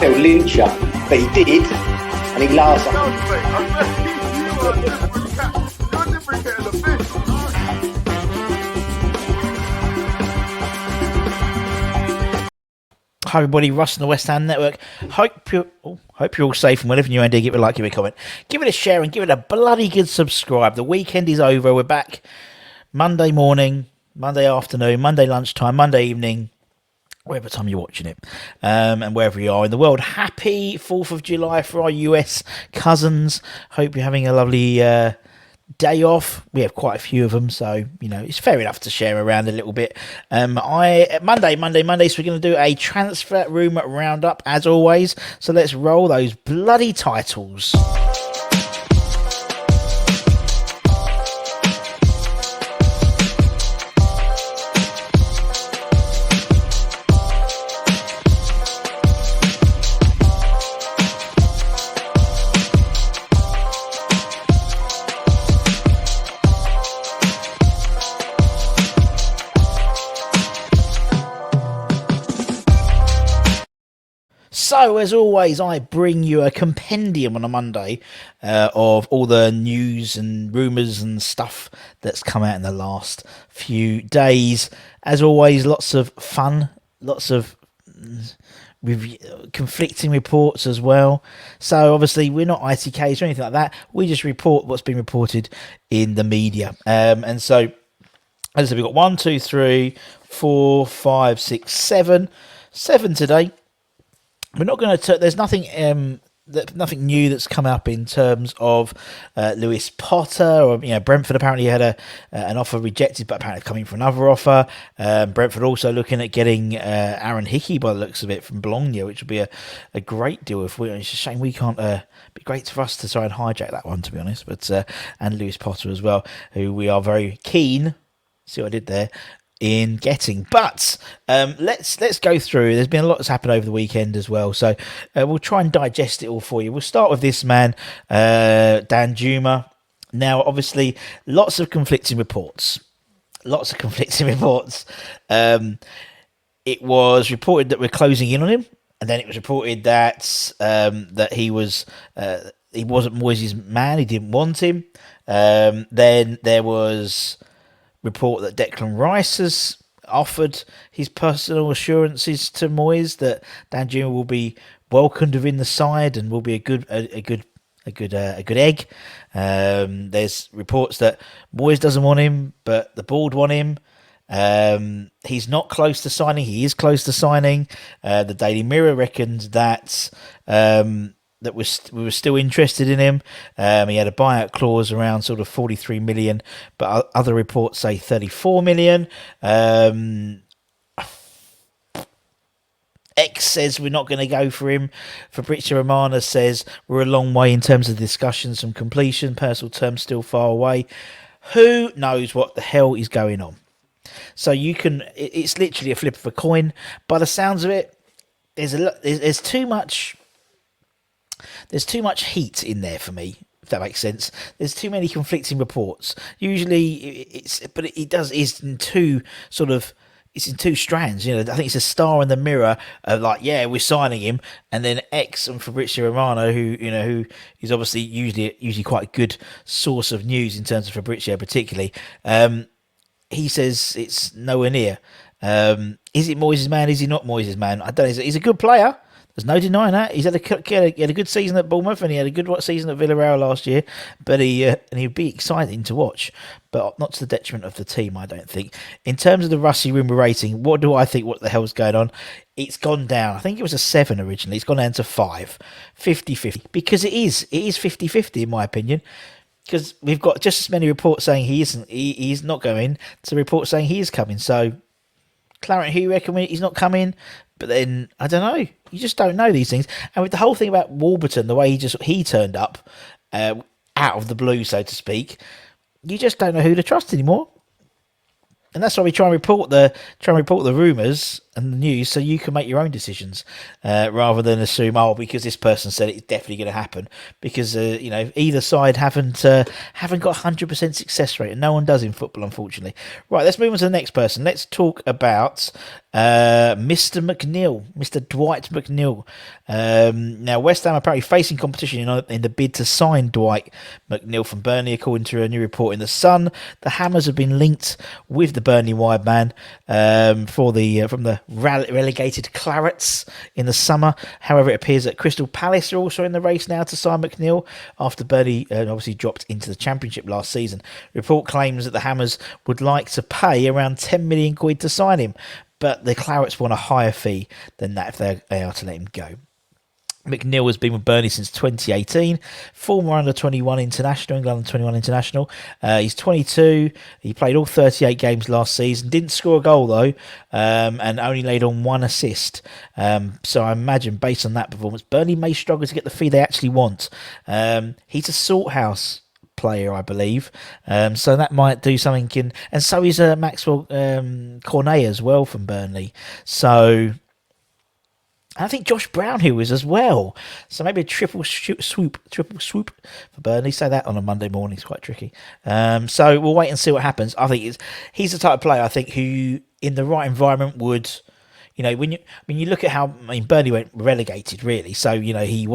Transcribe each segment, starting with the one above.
he'll lynch you, but he did, and he laughs. No, mate, you're a different kettle of fish. Hi everybody, Russ on the West Ham Network. Hope you're all safe, and whatever you do, give it a like, give it a comment, give it a share, and give it a bloody good subscribe. The weekend is over. We're back Monday morning, Monday afternoon, Monday lunchtime, Monday evening, whatever time you're watching it, and wherever you are in the world. Happy 4th of July for our US cousins. Hope you're having a lovely day off. We have quite a few of them, so it's fair enough to share around a little bit. Monday, so we're going to do a transfer rumour roundup as always. So let's roll those bloody titles. So, as always, I bring you a compendium on a Monday of all the news and rumours and stuff that's come out in the last few days. As always, lots of fun, lots of conflicting reports as well. So, obviously, we're not ITKs or anything like that. We just report what's been reported in the media. And so, as I said, we've got 1, 2, 3, 4, 5, 6, 7. 7 today. We're not going to. There's nothing nothing new that's come up in terms of Lewis Potter, or Brentford apparently had an offer rejected, but apparently coming for another offer. Brentford also looking at getting Aaron Hickey by the looks of it from Bologna, which would be a great deal. It's a shame we can't. Be great for us to try and hijack that one, to be honest. But and Lewis Potter as well, who we are very keen. See what I did there? In getting, but let's go through. There's been a lot that's happened over the weekend as well, so we'll try and digest it all for you. We'll start with this man, DANJUMA. Now, obviously, lots of conflicting reports. It was reported that we're closing in on him, and then it was reported that that he wasn't Moyes' man. He didn't want him. Then there was report that Declan Rice has offered his personal assurances to Moyes that DANJUMA will be welcomed within the side and will be a good egg. There's reports that Moyes doesn't want him, but the board want him. He's not close to signing. He is close to signing. The Daily Mirror reckoned that that we were still interested in him. He had a buyout clause around sort of 43 million, but other reports say 34 million. X says we're not going to go for him. Fabrizio Romano says we're a long way in terms of discussions from completion. Personal terms still far away. Who knows what the hell is going on? So it's literally a flip of a coin. By the sounds of it, there's too much. There's too much heat in there for me, if that makes sense. There's too many conflicting reports. Usually, it's in two strands. I think it's a star in the mirror of we're signing him, and then X and Fabrizio Romano, who is obviously usually quite a good source of news in terms of Fabrizio particularly. He says it's nowhere near. Is it Moyes' man? Is he not Moyes' man? I don't know. He's a good player. There's no denying that. He had a good season at Bournemouth, and he had a good season at Villarreal last year. But he'd be exciting to watch, but not to the detriment of the team, I don't think. In terms of the Rusty Rumour rating, what do I think? What the hell's going on? It's gone down. I think it was a 7 originally. It's gone down to 5, 50-50, because it is 50-50 in my opinion. Because we've got just as many reports saying he's not going, to reports saying he is coming. So, Clarence, who you reckon he's not coming? But then, I don't know. You just don't know these things. And with the whole thing about Warburton, the way he turned up out of the blue, so to speak, you just don't know who to trust anymore. And that's why we try and report the rumours and the news so you can make your own decisions rather than assume, because this person said it's definitely going to happen, because either side haven't got 100% success rate, and no one does in football, unfortunately. Right, let's move on to the next person. Let's talk about Mr. McNeil, Mr. Dwight McNeil. Now, West Ham are apparently facing competition in the bid to sign Dwight McNeil from Burnley, according to a new report in The Sun. The Hammers have been linked with the Burnley wide man from the relegated Clarets in the summer. However, it appears that Crystal Palace are also in the race now to sign McNeil after Burnley obviously dropped into the Championship last season. The report claims that the Hammers would like to pay around 10 million quid to sign him, but the Clarets want a higher fee than that if they are to let him go. McNeil has been with Burnley since 2018, former under-21 international, England under-21 international. He's 22. He played all 38 games last season. Didn't score a goal, though, and only laid on 1 assist. So I imagine, based on that performance, Burnley may struggle to get the fee they actually want. He's a sorthouse player, I believe, so that might do something. And so is Maxwell Cornet as well from Burnley. So I think Josh Brownhill is as well. So maybe a triple swoop for Burnley. Say that on a Monday morning is quite tricky. So we'll wait and see what happens. I think he's the type of player, I think, who in the right environment would, when you look at how Burnley went relegated, really. So he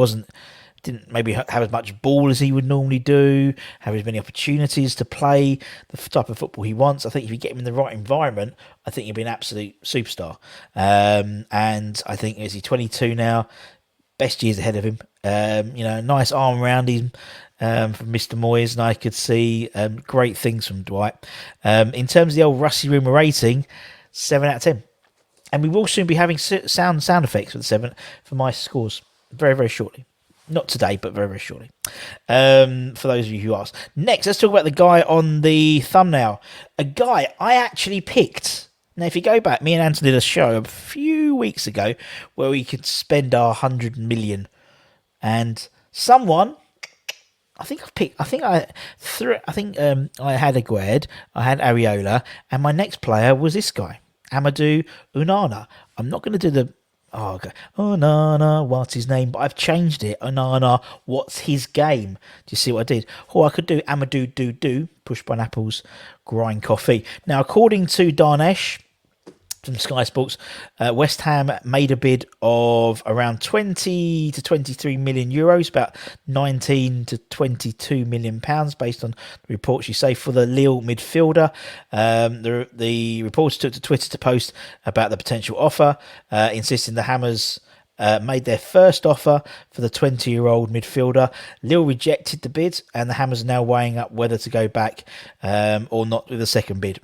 didn't maybe have as much ball as he would normally do, have as many opportunities to play the type of football he wants. I think if you get him in the right environment, I think he'll be an absolute superstar. And I think, is he 22 now? Best years ahead of him. Nice arm around him from Mr. Moyes, and I could see great things from Dwight. In terms of the old Rusty Rumour rating, 7 out of 10. And we will soon be having sound effects for the 7 for my scores very, very shortly. Not today, but very, very shortly. For those of you who asked. Next, let's talk about the guy on the thumbnail. A guy I actually picked. Now, if you go back, me and Anthony did a show a few weeks ago where we could spend our 100 million. And someone, I had Aguerd, I had Areola, and my next player was this guy, Amadou Onana. I'm not going to do okay. ONANA, what's his name? But I've changed it. ONANA, what's his game? Do you see what I did? I could do Amadou push pineapples, grind coffee. Now, according to Darnesh from Sky Sports, West Ham made a bid of around 20 to 23 million euros, about 19 to 22 million pounds, based on the reports you say, for the Lille midfielder. The reporters took to Twitter to post about the potential offer, insisting the Hammers made their first offer for the 20-year-old midfielder. Lille rejected the bid, and the Hammers are now weighing up whether to go back or not with a second bid.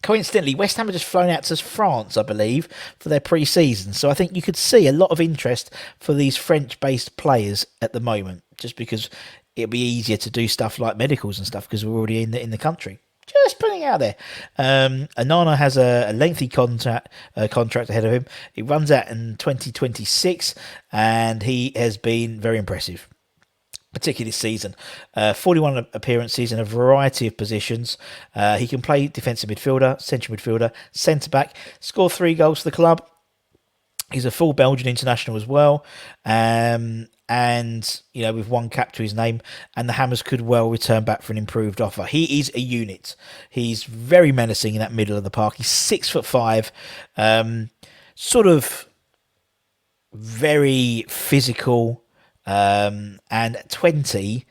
Coincidentally, West Ham have just flown out to France, I believe, for their pre-season. So I think you could see a lot of interest for these French-based players at the moment, just because it'll be easier to do stuff like medicals and stuff because we're already in the country. Just putting it out there. Onana has a lengthy contract ahead of him. It runs out in 2026, and he has been very impressive, particularly this season. 41 appearances in a variety of positions. He can play defensive midfielder, central midfielder, centre-back, scored 3 goals for the club. He's a full Belgian international as well. And, with 1 cap to his name, and the Hammers could well return back for an improved offer. He is a unit. He's very menacing in that middle of the park. He's 6'5", sort of very physical, and at 20,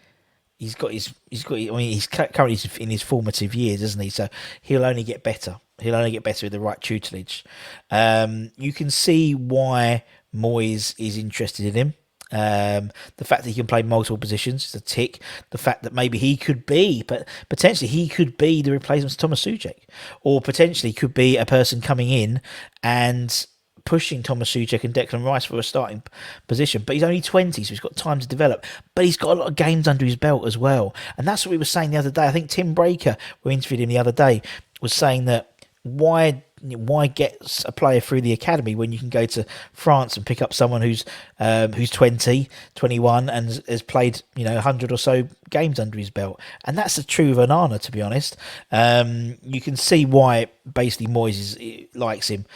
he's currently in his formative years, isn't he? So he'll only get better. He'll only get better with the right tutelage. You can see why Moyes is interested in him. The fact that he can play multiple positions is a tick. The fact that maybe he could be, but potentially he could be the replacement to Thomas Suchek, or potentially could be a person coming in and pushing Thomas Suchek and Declan Rice for a starting position. But he's only 20, so he's got time to develop. But he's got a lot of games under his belt as well. And that's what we were saying the other day. I think Tim Breaker, we interviewed him the other day, was saying that why why get a player through the academy when you can go to France and pick up someone who's 20, 21 and has played 100 or so games under his belt? And that's the true of ONANA, to be honest. You can see why basically Moyes likes him.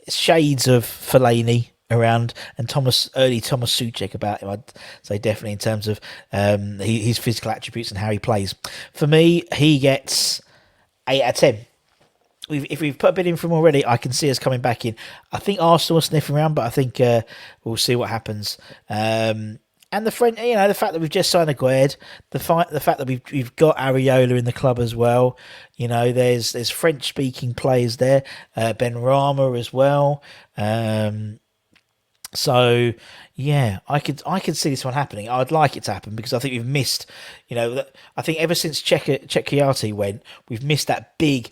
Shades of Fellaini around, and early Thomas Suchek about him, I'd say, definitely, in terms of his physical attributes and how he plays. For me, he gets 8 out of 10. If we've put a bid in for him already, I can see us coming back in. I think Arsenal are sniffing around, but I think we'll see what happens. And the fact that we've just signed Aguerd, the fact that we've got Areola in the club as well. There's French speaking players there, Ben Rama as well. So yeah, I could see this one happening. I'd like it to happen because I think we've missed. I think ever since Chekiati went, we've missed that big,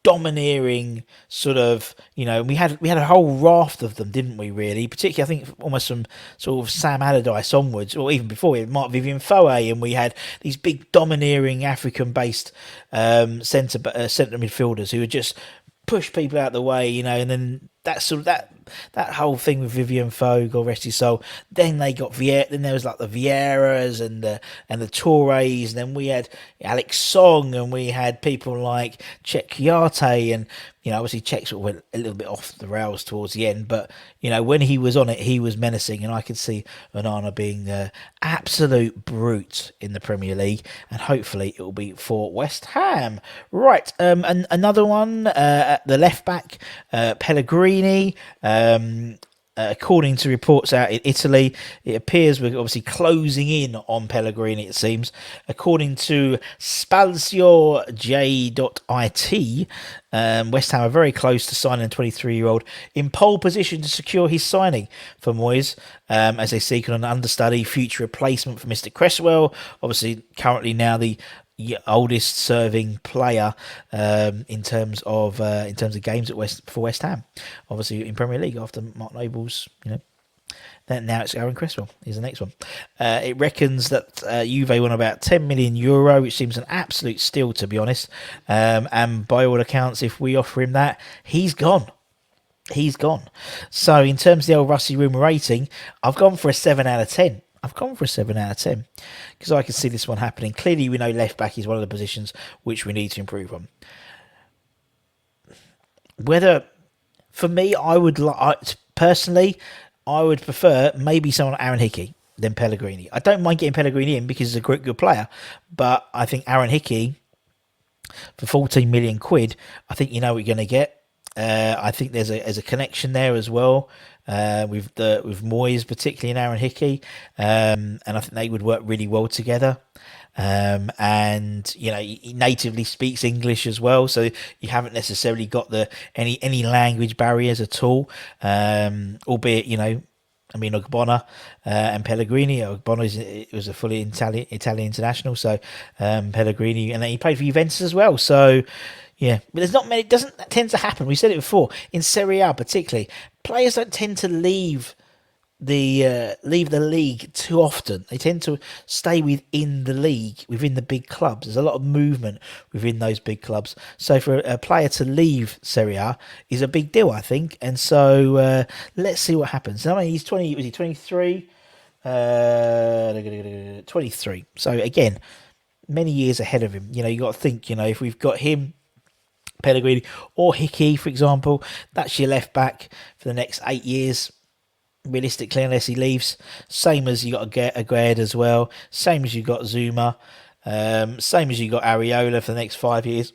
domineering sort of, we had a whole raft of them, didn't we, really? Particularly, I think, almost from sort of Sam Allardyce onwards, or even before, we had Mark Vivian Foe, and we had these big, domineering, African-based centre midfielders who would just push people out of the way, and then that whole thing with Vivian Foe, God rest his soul. Then they got then there was like the Vieiras and the Torres, and then we had Alex Song, and we had people like Czech Kouyaté, and obviously Czech sort of went a little bit off the rails towards the end, but when he was on it, he was menacing, and I could see ONANA being the absolute brute in the Premier League, and hopefully it will be for West Ham. Right, and another one, at the left back, Pellegrini. According to reports out in Italy, it appears we're obviously closing in on Pellegrini, it seems. According to SpazioJ.it, West Ham are very close to signing a 23-year-old in pole position to secure his signing for Moyes, as they seek an understudy, future replacement for Mr. Cresswell. Obviously, currently now the oldest serving player in terms of games for West Ham, obviously in Premier League, after Mark Noble's. Then now it's Aaron Cresswell is the next one. It reckons that Juve won about €10 million, which seems an absolute steal, to be honest. And by all accounts, if we offer him that, he's gone. So in terms of the old Rusty Rumour rating, I've gone for a 7 out of 10. Because I can see this one happening. Clearly, we know left back is one of the positions which we need to improve on. For me, I would personally, I would prefer maybe someone like Aaron Hickey than Pellegrini. I don't mind getting Pellegrini in because he's a great good player, but I think Aaron Hickey for 14 million quid, I think you know what you're going to get. I think there's a connection there as well. With Moyes, particularly in Aaron Hickey, and I think they would work really well together. And he natively speaks English as well, so you haven't necessarily got any language barriers at all. Albeit, Ogbonna and Pellegrini. Ogbonna was a fully Italian international, so Pellegrini, and then he played for Juventus as well. So. Yeah, but there's not many. It doesn't tend to happen. We said it before in Serie A, particularly. Players don't tend to leave the league too often. They tend to stay within the league, within the big clubs. There's a lot of movement within those big clubs. So for a player to leave Serie A is a big deal, I think. And so let's see what happens. I mean, he's 20. Was he 23? 23. So again, many years ahead of him. You got to think. If we've got him, Pellegrini or Hickey, for example, that's your left back for the next 8 years, realistically, unless he leaves. Same as you got Aguerd as well, same as you got Zuma, same as you got Areola for the next 5 years.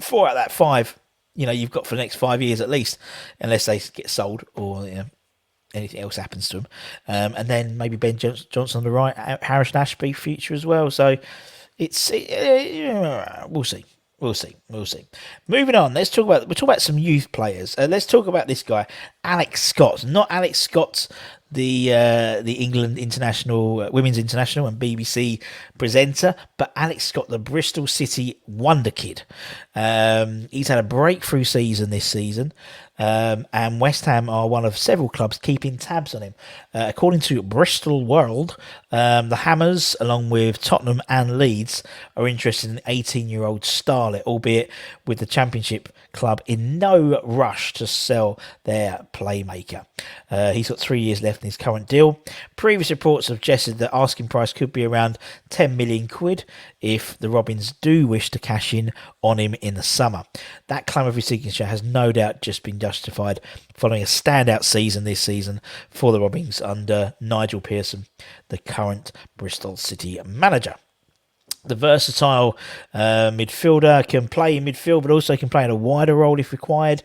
4 out of that 5, you've got for the next 5 years at least, unless they get sold or anything else happens to them. And then maybe Ben Johnson on the right, Harris Ashby future as well. So we'll see. We'll see. Moving on, we'll talk about some youth players. Let's talk about this guy, Alex Scott. Not Alex Scott, the England international women's international and BBC presenter, but Alex Scott, the Bristol City wonder kid. He's had a breakthrough season this season. And West Ham are one of several clubs keeping tabs on him. According to Bristol World, the Hammers, along with Tottenham and Leeds, are interested in 18-year-old Starlet, albeit with the Championship club in no rush to sell their playmaker. He's got 3 years left in his current deal. Previous reports have suggested that asking price could be around 10 million quid if the Robins do wish to cash in on him in the summer. That claim of his signature has no doubt just been justified following a standout season this season for the Robins under Nigel Pearson, the current Bristol City manager. The versatile midfielder can play in midfield, but also can play in a wider role if required.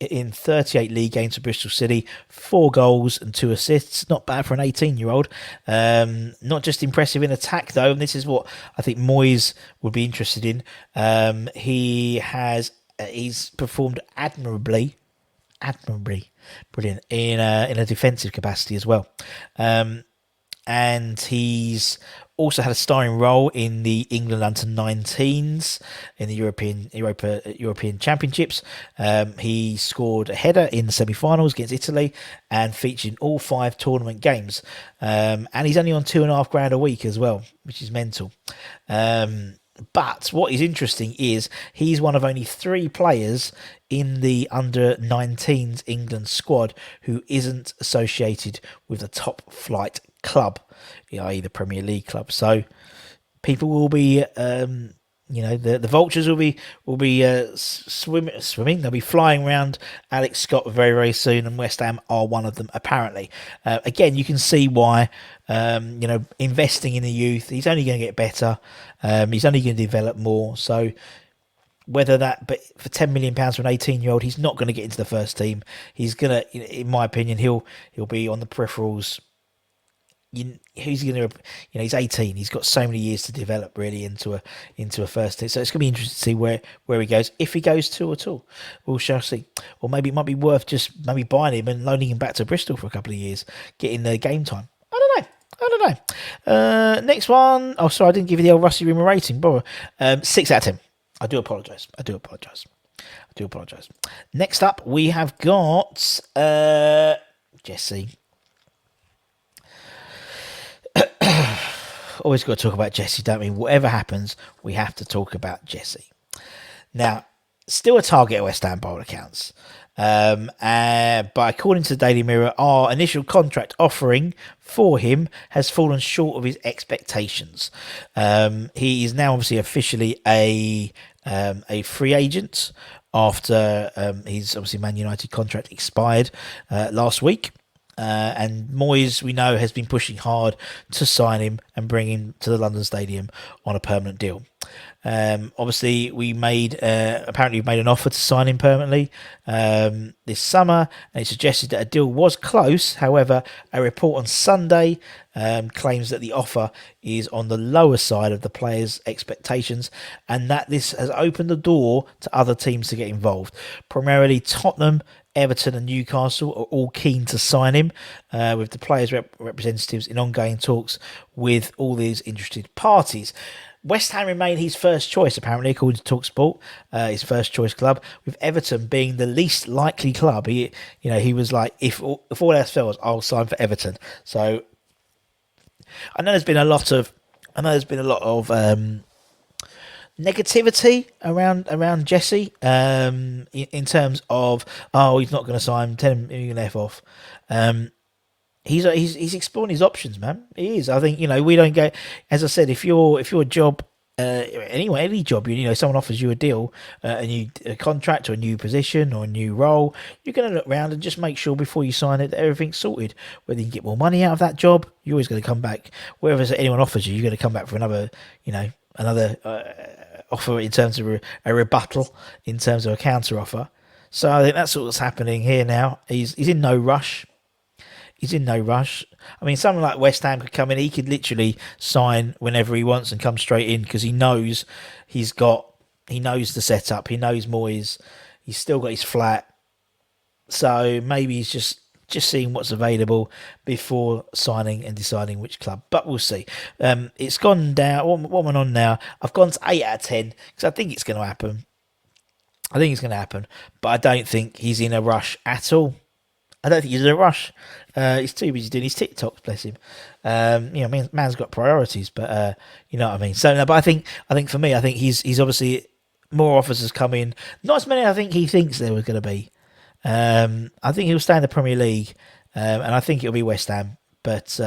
In 38 league games for Bristol City, 4 goals and 2 assists. Not bad for an 18-year-old. Not just impressive in attack, though, and this is what I think Moyes would be interested in. He's performed admirably, brilliant in a defensive capacity as well. And he's also had a starring role in the England under-19s in the European Championships. He scored a header in the semi-finals against Italy and featured in all 5 tournament games. And he's only on £2,500 a week as well, which is mental. But what is interesting is he's one of only 3 players in the under-19s England squad who isn't associated with the top flight club, i.e. the Premier League club. So people will be, the vultures will be swimming. They'll be flying around Alex Scott very, very soon, and West Ham are one of them apparently. Again, you can see why. Investing in the youth, he's only going to get better. He's only going to develop more. So but for £10 million for an 18-year-old, he's not going to get into the first team. He's going to, in my opinion, he'll be on the peripherals. He's 18. He's got so many years to develop really into a first team. So it's going to be interesting to see where he goes, if he goes to at all. We shall see. Or maybe it might be worth just maybe buying him and loaning him back to Bristol for a couple of years, getting the game time. I don't know. Next one. Oh, sorry, I didn't give you the old Rusty Rumour rating. 6 out of 10. I do apologise. Next up, we have got Jesse. Always got to talk about Jesse, don't we? Whatever happens, we have to talk about Jesse. Now, still a target at West Ham by all accounts. But according to the Daily Mirror, our initial contract offering for him has fallen short of his expectations. He is now obviously officially a free agent after his obviously Man United contract expired last week. And Moyes, we know, has been pushing hard to sign him and bring him to the London Stadium on a permanent deal. Obviously, we've made an offer to sign him permanently this summer, and it suggested that a deal was close. However, a report on Sunday claims that the offer is on the lower side of the player's expectations, and that this has opened the door to other teams to get involved. Primarily Tottenham, Everton and Newcastle are all keen to sign him, with the players' representatives in ongoing talks with all these interested parties. West Ham remain his first choice, apparently, according to TalkSport, his first choice club, with Everton being the least likely club. He was like, if all else fails, I'll sign for Everton. So I know there's been a lot of negativity around Jesse in terms of, he's not going to sign, tell him you're going to F off. He's exploring his options, man. He is. I think, we don't go, as I said, if your job, any job, someone offers you a deal, a contract or a new position or a new role, you're going to look around and just make sure before you sign it that everything's sorted. Whether you can get more money out of that job, you're always going to come back. Whatever anyone offers you, you're going to come back for another offer in terms of a rebuttal, in terms of a counter offer. So I think that's what's happening here now. He's in no rush. I mean, someone like West Ham could come in. He could literally sign whenever he wants and come straight in, because he knows he knows the setup. He knows Moyes. He's still got his flat. So maybe he's just just seeing what's available before signing and deciding which club. But we'll see. It's gone down. What am I on now? I've gone to 8 out of 10 because I think it's going to happen. But I don't think he's in a rush at all. I don't think he's in a rush. He's too busy doing his TikToks, bless him. Man's got priorities, but you know what I mean. So, no, but I think for me, I think he's obviously more offers has come in. Not as many I think he thinks there was going to be. I think he'll stay in the Premier League, and I think it'll be West Ham. But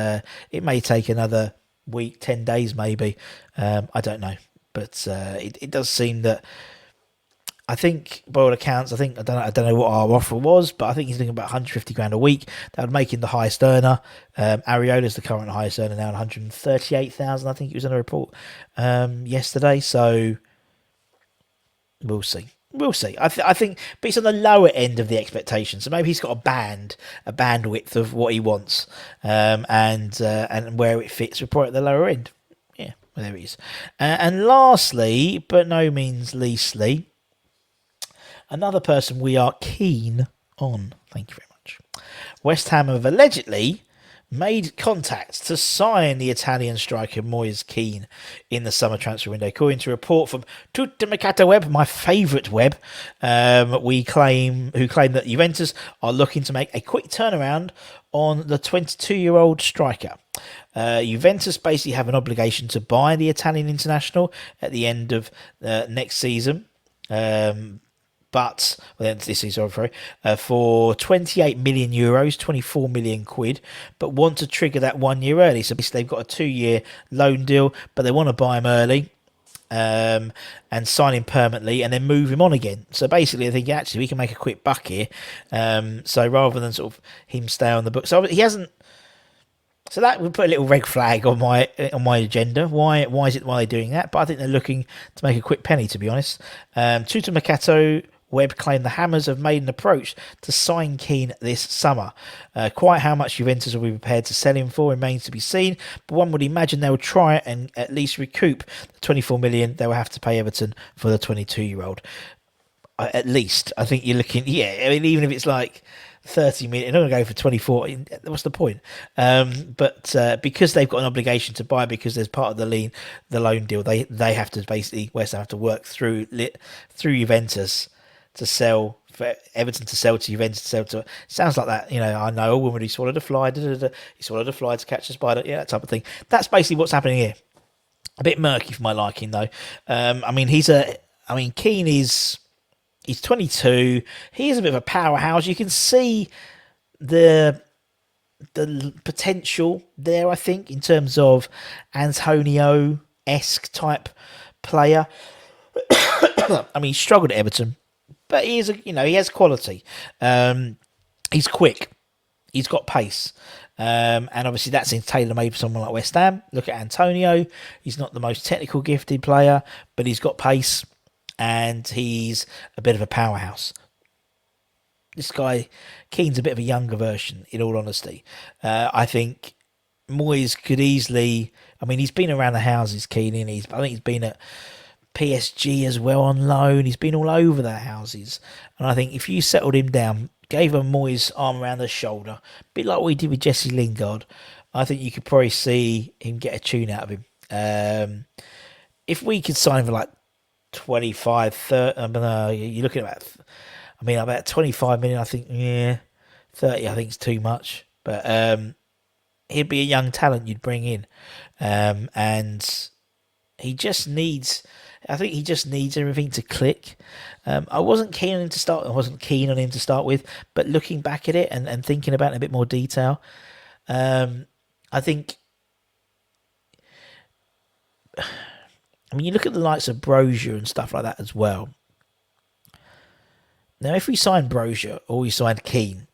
it may take another week, 10 days, maybe. I don't know, but it does seem that. I think, by all accounts, I don't know what our offer was, but I think he's looking about 150 grand a week. That would make him the highest earner. Areola's the current highest earner now, 138,000. I think it was in a report yesterday. So we'll see. I think, but he's on the lower end of the expectation. So maybe he's got a bandwidth of what he wants, and where it fits. We're probably at the lower end. Yeah, well, there he is. And lastly, but no means leastly, another person we are keen on. Thank you very much. West Ham have allegedly made contacts to sign the Italian striker Moise Kean in the summer transfer window. According to a report from Tuttomercato Web, my favourite web, who claim that Juventus are looking to make a quick turnaround on the 22-year-old striker. Juventus basically have an obligation to buy the Italian international at the end of next season. But this is for 28 million euros, 24 million quid, but want to trigger that 1 year early. So basically they've got a 2-year loan deal, but they want to buy him early and sign him permanently and then move him on again. So basically I think actually we can make a quick buck here. So rather than sort of him stay on the book. So he hasn't. So that would put a little red flag on my agenda. Why are they doing that? But I think they're looking to make a quick penny, to be honest. Tuttomercato Web claimed the Hammers have made an approach to sign Keane this summer. Quite how much Juventus will be prepared to sell him for remains to be seen, but one would imagine they will try and at least recoup the 24 million they will have to pay Everton for the 22-year-old. At least, I think you're looking, I mean, even if it's like 30 million, they're not going to go for 24. What's the point? But because they've got an obligation to buy, because there's part of the loan deal, they have to basically, West Ham have to work through Juventus to sell, for Everton to sell to Juventus to sell to. Sounds like that, I know a woman who swallowed a fly. He swallowed a fly to catch a spider. Yeah, that type of thing. That's basically what's happening here. A bit murky for my liking, though. Keane is. He's 22. He is a bit of a powerhouse. You can see the potential there, I think, in terms of Antonio-esque type player. He struggled at Everton, but he has quality. He's quick. He's got pace. And obviously that's tailor-made for someone like West Ham. Look at Antonio. He's not the most technical gifted player, but he's got pace. And he's a bit of a powerhouse. This guy, Keane's a bit of a younger version, in all honesty. I think Moyes could easily. He's been around the houses, Keane. I think he's been at PSG as well on loan. He's been all over the houses. And I think if you settled him down, gave him Moyes' arm around the shoulder, a bit like what we did with Jesse Lingard, I think you could probably see him get a tune out of him. If we could sign him for like 25, 30, you're looking at about 25 million, I think. 30 I think is too much, but he'd be a young talent you'd bring in, and he just needs everything to click. I wasn't keen on him to start with, but looking back at it and thinking about it in a bit more detail, I think you look at the likes of Brozier and stuff like that as well. Now, if we sign Brozier or we sign Keane,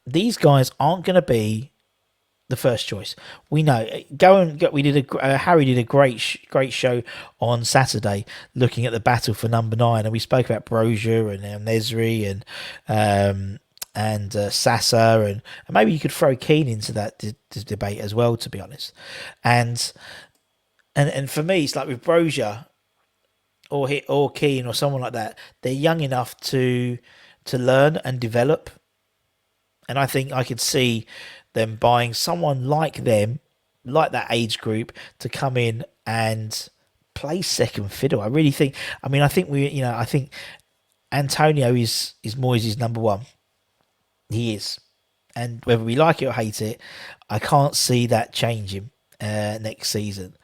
these guys aren't going to be the first choice. We know. Harry did a great show on Saturday, looking at the battle for number 9, and we spoke about Brozier and Nesri and Sasa, and maybe you could throw Keane into that debate as well, to be honest. And for me, it's like with Brozier or Keane or someone like that, they're young enough to learn and develop. And I think I could see them buying someone like them, like that age group, to come in and play second fiddle. I really think. I mean, I think I think Antonio is Moyes' number one. He is, and whether we like it or hate it, I can't see that changing next season.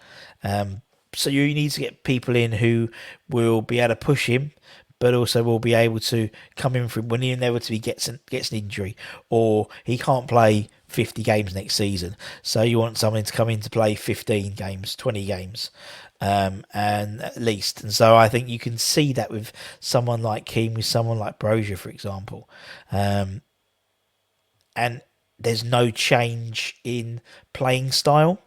So you need to get people in who will be able to push him, but also will be able to come in from when he inevitably gets an injury, or he can't play 50 games next season. So you want someone to come in to play 15 games, 20 games, and at least. And so I think you can see that with someone like Keane, with someone like Brozier, for example. And there's no change in playing style.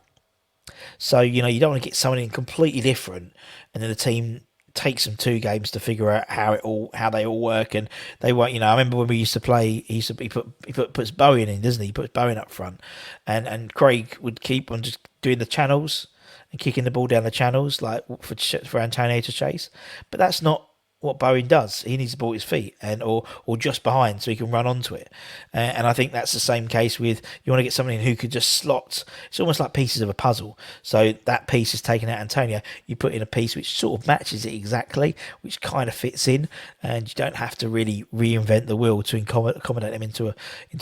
So, you don't want to get someone in completely different, and then the team takes them 2 games to figure out how they all work, and they won't. I remember when we used to play, he puts Bowen in, doesn't he? He puts Bowen up front, and Craig would keep on just doing the channels and kicking the ball down the channels like for Antonio to chase, but that's not what Bowen does. He needs the ball at his feet or just behind so he can run onto it. And I think that's the same case with, you want to get someone in who could just slot. It's almost like pieces of a puzzle. So that piece is taken out Antonio. You put in a piece which sort of matches it exactly, which kind of fits in, and you don't have to really reinvent the wheel to accommodate them into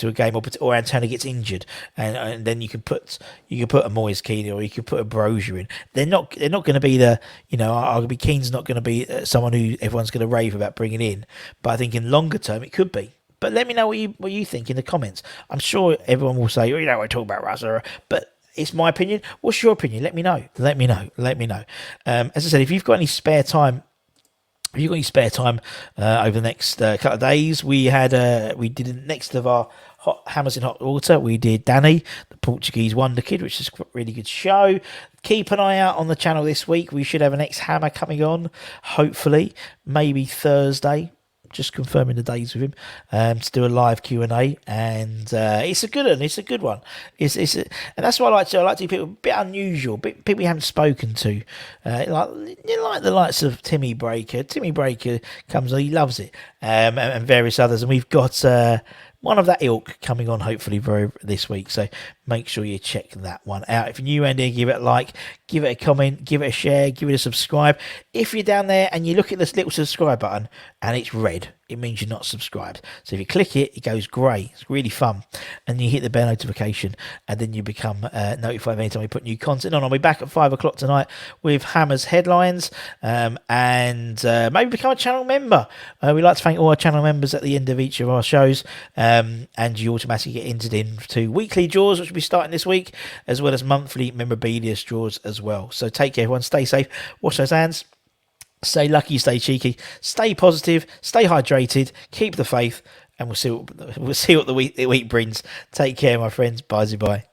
a game. Or Antonio gets injured, and then you can put a Moyes Keane, or you could put a Brozier in. They're not going to be arguably Keane's not going to be someone who everyone's going to rave about bringing in, but I think in longer term it could be. But let me know what you think in the comments. I'm sure everyone will say, I talk about Russell, but it's my opinion. What's your opinion? Let me know. As I said, if you've got any spare time, over the next couple of days, we did next of our Hammers in Hot Water, we did Danny, the Portuguese Wonder Kid, which is a really good show. Keep an eye out on the channel this week. We should have an ex-Hammer coming on, hopefully, maybe Thursday. Just confirming the days with him to do a live Q&A, and it's a good one. It's a good one. And that's what I like to do. I like to do people a bit unusual, people we haven't spoken to, like the likes of Timmy Breaker. Timmy Breaker comes on, he loves it, and various others. And we've got one of that ilk coming on hopefully this week, so make sure you check that one out. If you're new around here, give it a like, give it a comment, give it a share, give it a subscribe. If you're down there and you look at this little subscribe button and it's red, it means you're not subscribed. So if you click it, it goes grey. It's really fun. And you hit the bell notification, and then you become notified anytime we put new content on. I'll be back at 5 o'clock tonight with Hammer's headlines, and maybe become a channel member. We like to thank all our channel members at the end of each of our shows, and you automatically get entered into weekly draws, which will be starting this week, as well as monthly memorabilia draws as well. So take care, everyone. Stay safe. Wash those hands. Stay lucky, stay cheeky, stay positive, stay hydrated, keep the faith, and we'll see what the week brings. Take care, my friends. Bye.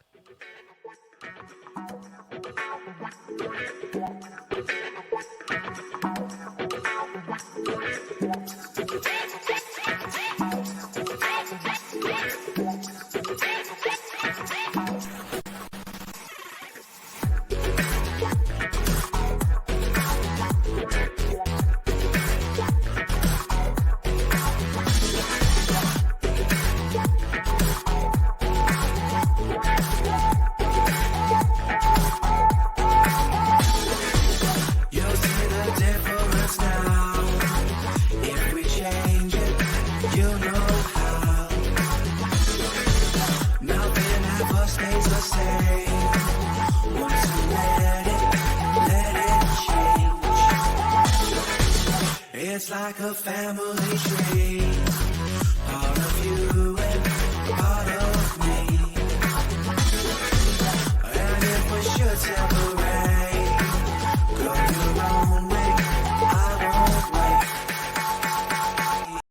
It's like a family tree, part of you and